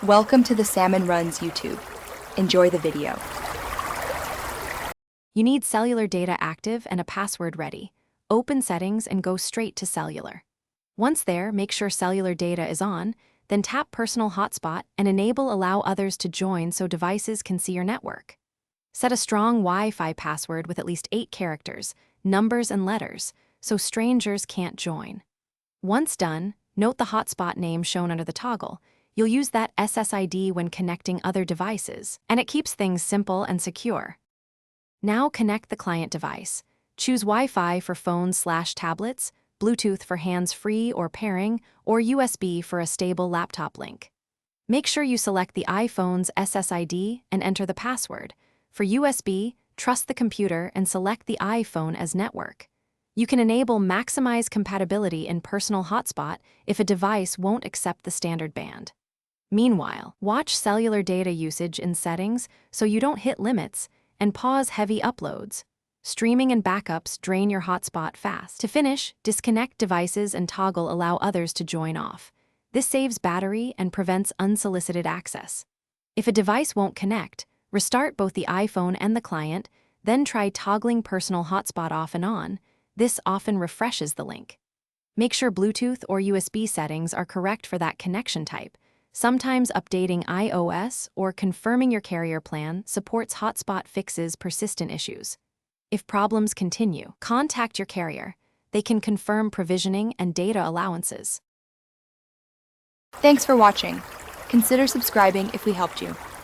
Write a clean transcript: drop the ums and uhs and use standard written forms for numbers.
Welcome to the Salmon Runs YouTube. Enjoy the video. You need cellular data active and a password ready. Open settings and go straight to cellular. Once there, make sure cellular data is on, then tap Personal Hotspot and enable Allow others to join so devices can see your network. Set a strong Wi-Fi password with at least 8 characters, numbers and letters, so strangers can't join. Once done, note the hotspot name shown under the toggle. You'll use that SSID when connecting other devices, and it keeps things simple and secure. Now connect the client device. Choose Wi-Fi for phones/tablets, Bluetooth for hands-free or pairing, or USB for a stable laptop link. Make sure you select the iPhone's SSID and enter the password. For USB, trust the computer and select the iPhone as network. You can enable Maximize Compatibility in Personal Hotspot if a device won't accept the standard band. Meanwhile, watch cellular data usage in settings so you don't hit limits, and pause heavy uploads. Streaming and backups drain your hotspot fast. To finish, disconnect devices and toggle Allow others to join off. This saves battery and prevents unsolicited access. If a device won't connect, restart both the iPhone and the client, then try toggling Personal Hotspot off and on. This often refreshes the link. Make sure Bluetooth or USB settings are correct for that connection type. Sometimes updating iOS or confirming your carrier plan supports hotspot fixes persistent issues. If problems continue, contact your carrier. They can confirm provisioning and data allowances. Thanks for watching. Consider subscribing if we helped you.